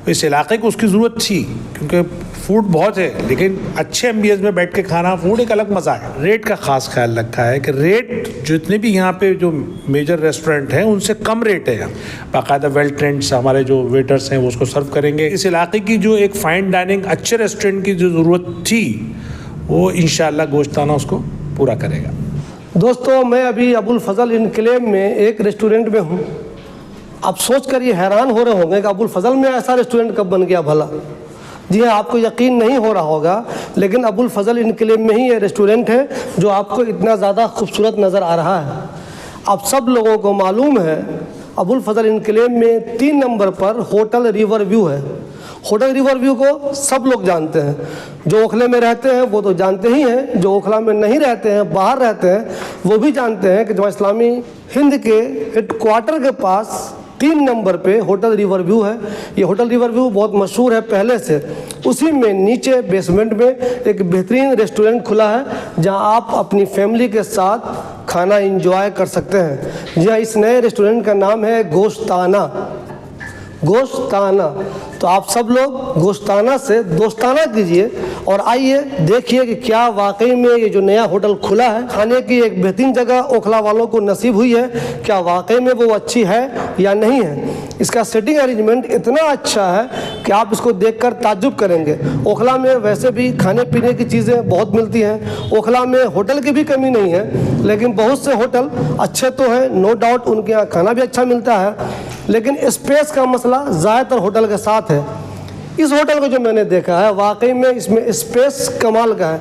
तो इस इलाके को उसकी ज़रूरत थी, क्योंकि फूड बहुत है, लेकिन अच्छे एम्बियंस में बैठ के खाना, फूड एक अलग मज़ा है। रेट का ख़ास ख्याल रखा है कि रेट जितने भी यहाँ पे जो मेजर रेस्टोरेंट हैं उनसे कम रेट है। बाकायदा वेल ट्रेंड हमारे जो वेटर्स हैं वो उसको सर्व करेंगे। इस इलाके की जो एक फ़ाइन डाइनिंग अच्छे रेस्टोरेंट की जो ज़रूरत थी वो इंशाअल्लाह गोश्ताना उसको पूरा करेगा। दोस्तों, मैं अभी अबुल फजल इनक्लेव में एक रेस्टोरेंट में हूँ। आप सोच कर ये हैरान हो रहे होंगे कि अबुल फजल में ऐसा रेस्टोरेंट कब बन गया भला। जी हाँ, आपको यकीन नहीं हो रहा होगा, लेकिन अबुल फजल इनक्लेव में ही ये रेस्टोरेंट है जो आपको इतना ज़्यादा खूबसूरत नज़र आ रहा है। आप सब लोगों को मालूम है अबुल फजल इनक्लेव में 3 नंबर पर होटल रिवर व्यू है। होटल रिवर व्यू को सब लोग जानते हैं, जो ओखले में रहते हैं वो तो जानते ही हैं, जो ओखला में नहीं रहते हैं, बाहर रहते हैं, वो भी जानते हैं कि जमात इस्लामी हिंद के हेडक्वार्टर के पास 3 नंबर पे होटल रिवर व्यू है। ये होटल रिवर व्यू बहुत मशहूर है पहले से। उसी में नीचे बेसमेंट में एक बेहतरीन रेस्टोरेंट खुला है जहां आप अपनी फैमिली के साथ खाना एंजॉय कर सकते हैं। जी हाँ, इस नए रेस्टोरेंट का नाम है गोश्ताना। गोश्ताना। तो आप सब लोग गोश्ताना से दोस्ताना कीजिए और आइए देखिए कि क्या वाकई में ये जो नया होटल खुला है, खाने की एक बेहतरीन जगह ओखला वालों को नसीब हुई है, क्या वाकई में वो अच्छी है या नहीं है। इसका सेटिंग अरेंजमेंट इतना अच्छा है कि आप इसको देखकर ताज्जुब करेंगे। ओखला में वैसे भी खाने पीने की चीज़ें बहुत मिलती हैं, ओखला में होटल की भी कमी नहीं है, लेकिन बहुत से होटल अच्छे तो हैं, नो डाउट उनके यहाँ खाना भी अच्छा मिलता है, लेकिन स्पेस का मसला ज़्यादातर होटल के साथ है। इस होटल को जो मैंने देखा है वाकई में इसमें स्पेस कमाल का है।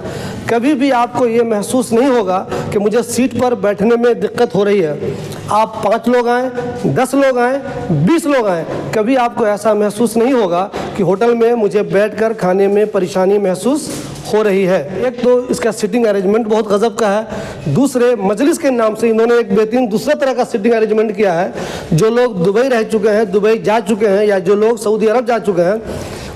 कभी भी आपको ये महसूस नहीं होगा कि मुझे सीट पर बैठने में दिक्कत हो रही है। आप 5 लोग आएँ, 10 लोग आएँ, 20 लोग आएँ, कभी आपको ऐसा महसूस नहीं होगा कि होटल में मुझे बैठकर खाने में परेशानी महसूस हो रही है। एक तो इसका सिटिंग अरेंजमेंट बहुत गजब का है, दूसरे मजलिस के नाम से इन्होंने एक बेहतरीन दूसरा तरह का सिटिंग अरेंजमेंट किया है। जो लोग दुबई रह चुके हैं, दुबई जा चुके हैं, या जो लोग सऊदी अरब जा चुके हैं,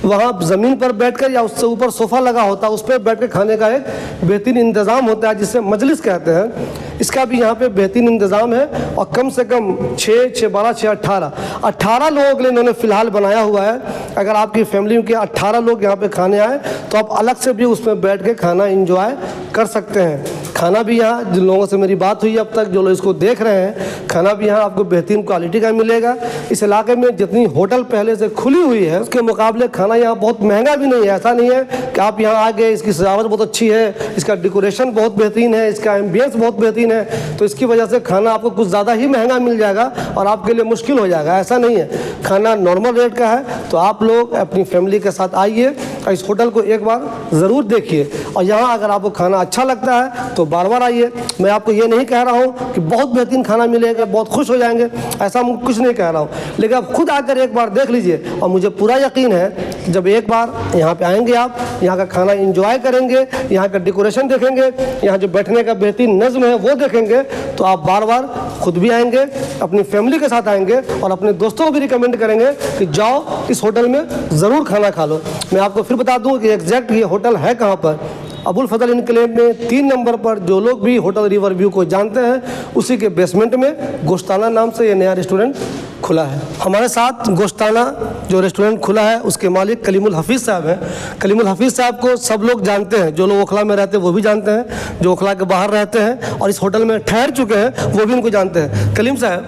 वहाँ ज़मीन पर बैठकर या उससे ऊपर सोफ़ा लगा होता है उस पर बैठ कर खाने का एक बेहतरीन इंतज़ाम होता है जिसे मजलिस कहते हैं। इसका भी यहाँ पे बेहतरीन इंतज़ाम है और कम से कम 6, 6, 12, 6, 18 लोगों के लिए इन्होंने फ़िलहाल बनाया हुआ है। अगर आपकी फैमिली के 18 लोग यहाँ पे खाने आए तो आप अलग से भी उसमें बैठ के खाना इंजॉय कर सकते हैं। खाना भी यहाँ, जिन लोगों से मेरी बात हुई अब तक, जो लोग इसको देख रहे हैं, खाना भी यहाँ आपको बेहतरीन क्वालिटी का मिलेगा। इस इलाके में जितनी होटल पहले से खुली हुई है उसके मुकाबले खाना यहाँ बहुत महंगा भी नहीं है। ऐसा नहीं है कि आप यहाँ आ गए, इसकी सजावट बहुत अच्छी है, इसका डेकोरेशन बहुत बेहतरीन है, इसका एम्बियंस बहुत बेहतरीन है, तो इसकी वजह से खाना आपको कुछ ज़्यादा ही महंगा मिल जाएगा और आपके लिए मुश्किल हो जाएगा। ऐसा नहीं है, खाना नॉर्मल रेट का है। तो आप लोग अपनी फैमिली के साथ आइए और इस होटल को एक बार ज़रूर देखिए, और यहाँ अगर आपको खाना अच्छा लगता है तो बार बार आइए। मैं आपको ये नहीं कह रहा हूँ कि बहुत बेहतरीन खाना मिलेगा, बहुत खुश हो जाएंगे, ऐसा मैं कुछ नहीं कह रहा हूँ, लेकिन आप खुद आकर एक बार देख लीजिए और मुझे पूरा यकीन है जब एक बार यहाँ पे आएंगे आप, यहाँ का खाना एंजॉय करेंगे, यहाँ का डेकोरेशन देखेंगे, यहाँ जो बैठने का बेहतरीन नज़्म है वो देखेंगे, तो आप बार बार खुद भी आएंगे, अपनी फैमिली के साथ आएंगे और अपने दोस्तों को भी रिकमेंड करेंगे कि जाओ इस होटल में ज़रूर खाना खा लो। मैं आपको फिर बता दूँ कि एग्जैक्ट ये होटल है कहाँ पर। अबुल फजल इनक्लेव में 3 नंबर पर, जो लोग भी होटल रिवर व्यू को जानते हैं, उसी के बेसमेंट में गोश्ताना नाम से ये नया रेस्टोरेंट खुला है। हमारे साथ गोश्ताना जो रेस्टोरेंट खुला है उसके मालिक कलीमुल हफीज़ साहब हैं। कलीमुल हफीज़ साहब को सब लोग जानते हैं, जो लोग ओखला में रहते हैं वो भी जानते हैं, जो ओखला के बाहर रहते हैं और इस होटल में ठहर चुके हैं वो भी इनको जानते हैं। कलीम साहब,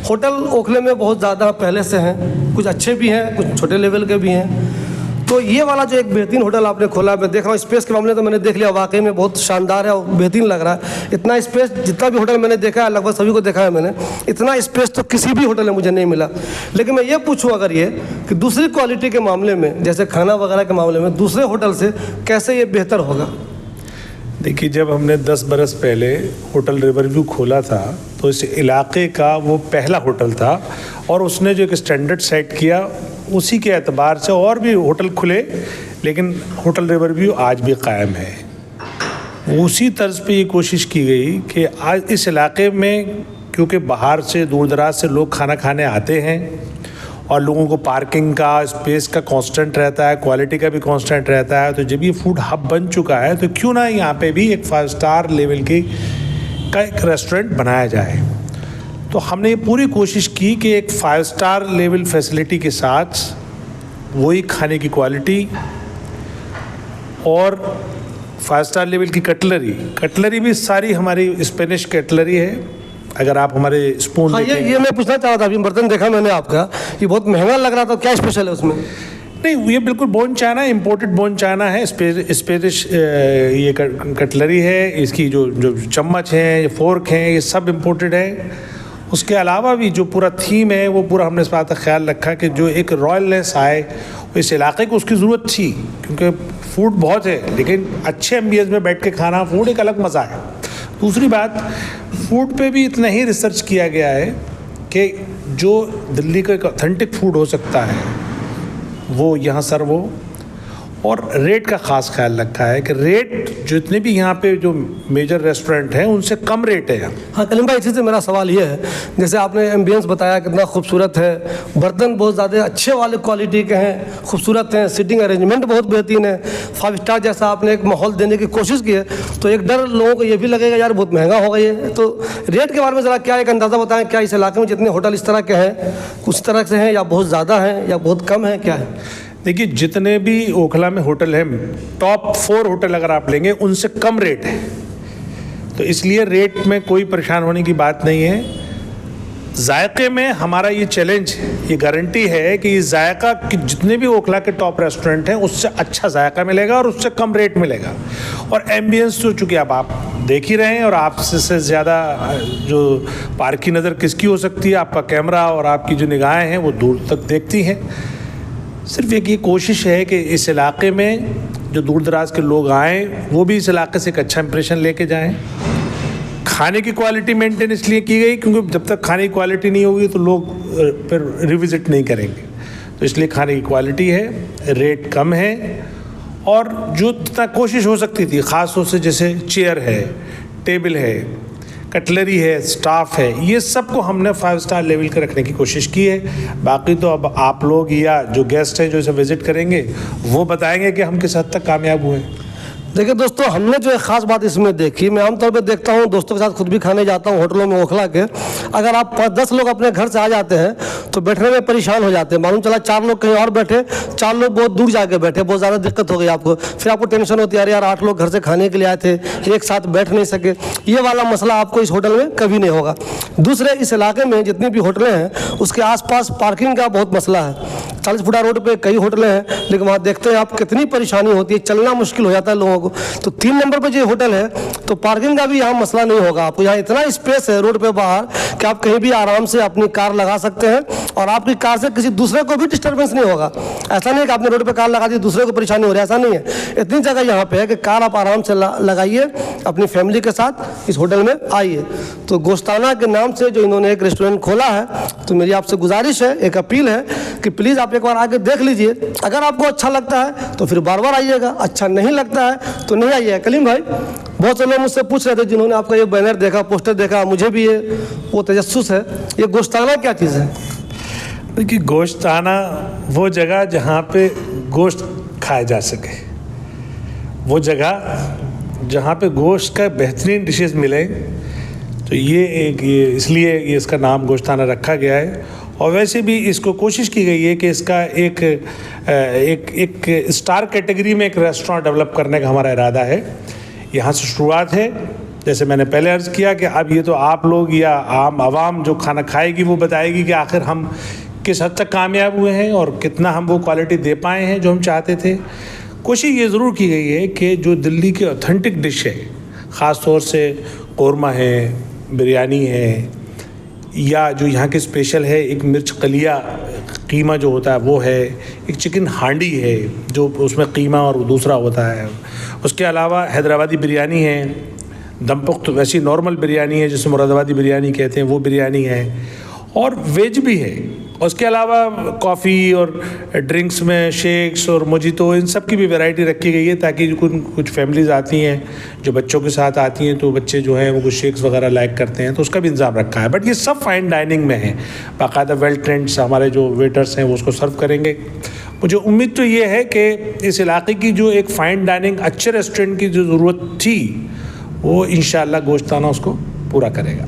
होटल ओखले में बहुत ज़्यादा पहले से हैं, कुछ अच्छे भी हैं, कुछ छोटे लेवल के भी हैं, तो ये वाला जो एक बेहतरीन होटल आपने खोला, मैं देख रहा हूँ स्पेस के मामले तो मैंने देख लिया, वाकई में बहुत शानदार है और बेहतरीन लग रहा है। इतना स्पेस जितना भी होटल मैंने देखा है, लगभग सभी को देखा है मैंने, इतना स्पेस तो किसी भी होटल में मुझे नहीं मिला। लेकिन मैं ये पूछूँ अगर ये कि दूसरी क्वालिटी के मामले में, जैसे खाना वगैरह के मामले में, दूसरे होटल से कैसे ये बेहतर होगा? देखिए, जब हमने 10 बरस पहले होटल रिवर व्यू खोला था तो इस इलाके का वो पहला होटल था और उसने जो एक स्टैंडर्ड सेट किया उसी के एतबार से और भी होटल खुले, लेकिन होटल रिवर व्यू आज भी कायम है। उसी तर्ज पे ये कोशिश की गई कि आज इस इलाके में, क्योंकि बाहर से दूर दराज से लोग खाना खाने आते हैं और लोगों को पार्किंग का, स्पेस का कांस्टेंट रहता है, क्वालिटी का भी कांस्टेंट रहता है, तो जब ये फूड हब बन चुका है तो क्यों ना यहाँ पे भी एक 5 स्टार लेवल का एक रेस्टोरेंट बनाया जाए। तो हमने ये पूरी कोशिश की कि एक 5 स्टार लेवल फैसिलिटी के साथ वही खाने की क्वालिटी और 5 स्टार लेवल की कटलरी भी सारी हमारी स्पेनिश कटलरी है। अगर आप हमारे स्पून हाँ, ये मैं पूछना चाह रहा था। अभी बर्तन देखा मैंने आपका, ये बहुत महंगा लग रहा था, क्या स्पेशल है उसमें? नहीं, ये बिल्कुल bone China, imported bone China है, स्पेनिश ये कटलरी है। इसकी जो चम्मच हैं, ये फोर्क हैं, ये सब इम्पोर्टेड है। उसके अलावा भी जो पूरा थीम है वो पूरा हमने इस बात का ख्याल रखा कि जो एक रॉयलनेस आए इस इलाके को, उसकी ज़रूरत थी, क्योंकि फूड बहुत है लेकिन अच्छे एम्बियंस में बैठ के खाना, फूड एक अलग मज़ा है। दूसरी बात, फूड पे भी इतना ही रिसर्च किया गया है कि जो दिल्ली का एक ऑथेंटिक फूड हो सकता है वो यहाँ सर्व हो, और रेट का ख़ास ख्याल रखा है कि रेट जितने भी यहाँ पे जो मेजर रेस्टोरेंट हैं उनसे कम रेट है। हाँ कलीम भाई, इसी से मेरा सवाल ये है, जैसे आपने एम्बियंस बताया कितना खूबसूरत है, बर्तन बहुत ज़्यादा अच्छे वाले क्वालिटी के हैं, खूबसूरत हैं, सीटिंग अरेंजमेंट बहुत बेहतरीन है, 5 स्टार जैसा आपने एक माहौल देने की कोशिश की है, तो एक डर लोगों को ये भी लगेगा यार बहुत महंगा होगा ये। तो रेट के बारे में ज़रा क्या एक अंदाज़ा बताएं, क्या इस इलाके में जितने होटल इस तरह के हैं उस तरह से हैं या बहुत ज़्यादा हैं या बहुत कम हैं, क्या है? देखिए, जितने भी ओखला में होटल हैं, टॉप 4 होटल अगर आप लेंगे उनसे कम रेट है, तो इसलिए रेट में कोई परेशान होने की बात नहीं है। जायके में हमारा ये चैलेंज, ये गारंटी है कि ये जायका कि जितने भी ओखला के टॉप रेस्टोरेंट हैं उससे अच्छा जायका मिलेगा और उससे कम रेट मिलेगा। और एम्बियंस तो चूँकि आप देख ही रहे हैं, और आपसे ज़्यादा जो पार्क की नज़र किसकी हो सकती है, आपका कैमरा और आपकी जो निगाहें हैं वो दूर तक देखती हैं। सिर्फ एक ये कोशिश है कि इस इलाके में जो दूर दराज के लोग आएँ वो भी इस इलाके से एक अच्छा इंप्रेशन लेके जाएं। खाने की क्वालिटी मेंटेन इसलिए की गई क्योंकि जब तक खाने की क्वालिटी नहीं होगी तो लोग फिर रिविज़िट नहीं करेंगे, तो इसलिए खाने की क्वालिटी है, रेट कम है, और जो जितना कोशिश हो सकती थी ख़ास तौर से जैसे चेयर है, टेबल है, कटलरी है, स्टाफ है, ये सब को हमने 5 स्टार लेवल के रखने की कोशिश की है। बाकी तो अब आप लोग या जो गेस्ट हैं जो इसे विज़िट करेंगे वो बताएंगे कि हम किस हद तक कामयाब हुए। देखिए दोस्तों, हमने जो एक ख़ास बात इसमें देखी, मैं आमतौर पर देखता हूँ, दोस्तों के साथ खुद भी खाने जाता हूँ होटलों में ओखला के, अगर आप 5-10 लोग अपने घर से आ जाते हैं तो बैठने में परेशान हो जाते हैं। मालूम चला 4 लोग कहीं और बैठे, 4 लोग बहुत दूर जाके बैठे, बहुत ज़्यादा दिक्कत हो गई आपको, फिर आपको टेंशन होती है अरे यार 8 लोग घर से खाने के लिए आए थे, एक साथ बैठ नहीं सके। ये वाला मसला आपको इस होटल में कभी नहीं होगा। दूसरे, इस इलाके में जितनी भी होटलें हैं उसके आसपास पार्किंग का बहुत मसला है। 40 फुटा रोड पे कई होटलें हैं, लेकिन वहाँ देखते हैं आप कितनी परेशानी होती है, चलना मुश्किल हो जाता है लोगों को। तो 3 नंबर पे जो होटल है तो पार्किंग का भी यहाँ मसला नहीं होगा। आपको यहाँ इतना स्पेस है रोड पे बाहर कि आप कहीं भी आराम से अपनी कार लगा सकते हैं, और आपकी कार से किसी दूसरे को भी डिस्टर्बेंस नहीं होगा। ऐसा नहीं है कि आपने रोड पे कार लगा दी दूसरे को परेशानी हो रही है, ऐसा नहीं है। इतनी जगह यहाँ पे है कि कार आप आराम से लगाइए, अपनी फैमिली के साथ इस होटल में आइए। तो गोश्ताना के नाम से जो इन्होंने एक रेस्टोरेंट खोला है, तो मेरी आपसे गुजारिश है, एक अपील है कि प्लीज़ आप एक बार आके देख लीजिए। अगर आपको अच्छा लगता है तो फिर बार बार आइएगा, अच्छा नहीं लगता है तो नहीं आइए। कलीम भाई, बहुत से लोग मुझसे पूछ रहे थे जिन्होंने आपका ये बैनर देखा, पोस्टर देखा, मुझे भी ये वो तजस्सुस है, ये गोश्ताना क्या चीज़ है? देखिए, गोश्ताना वो जगह जहाँ पे गोश्त खाया जा सके, वो जगह जहाँ पे गोश्त का बेहतरीन डिशेस मिले, तो ये इसलिए ये इसका नाम गोश्ताना रखा गया है। और वैसे भी इसको कोशिश की गई है कि इसका एक स्टार कैटेगरी में एक रेस्टोरेंट डेवलप करने का हमारा इरादा है। यहाँ से शुरुआत है, जैसे मैंने पहले अर्ज़ किया कि अब ये तो आप लोग या आम आवाम जो खाना खाएगी वो बताएगी कि आखिर हम किस हद तक कामयाब हुए हैं और कितना हम वो क्वालिटी दे पाए हैं जो हम चाहते थे। कोशिश ये ज़रूर की गई है कि जो दिल्ली की ऑथेंटिक डिश है, ख़ास तौर से कौरमा है, बिरयानी है, या जो यहाँ के स्पेशल है एक मिर्च कलिया कीमा जो होता है वो है, एक चिकन हांडी है जो उसमें कीमा और दूसरा होता है, उसके अलावा हैदराबादी बिरयानी है, दम पुख्त वैसी नॉर्मल बिरयानी है जिसे मुरादाबादी बिरयानी कहते हैं, वो बिरयानी है, और वेज भी है। उसके अलावा कॉफ़ी और ड्रिंक्स में शेक्स और मोजितो, इन सब की भी वैरायटी रखी गई है ताकि कुछ फैमिलीज़ आती हैं जो बच्चों के साथ आती हैं, तो बच्चे जो हैं वो कुछ शेक्स वगैरह लाइक करते हैं, तो उसका भी इंतज़ाम रखा है। बट ये सब फाइन डाइनिंग में है, बाकायदा वेल ट्रेंड्स हमारे जो वेटर्स हैं वो उसको सर्व करेंगे। मुझे उम्मीद तो ये है कि इस इलाके की जो एक फ़ाइन डाइनिंग अच्छे रेस्टोरेंट की जो ज़रूरत थी वो इंशाअल्लाह गोश्ताना उसको पूरा करेगा।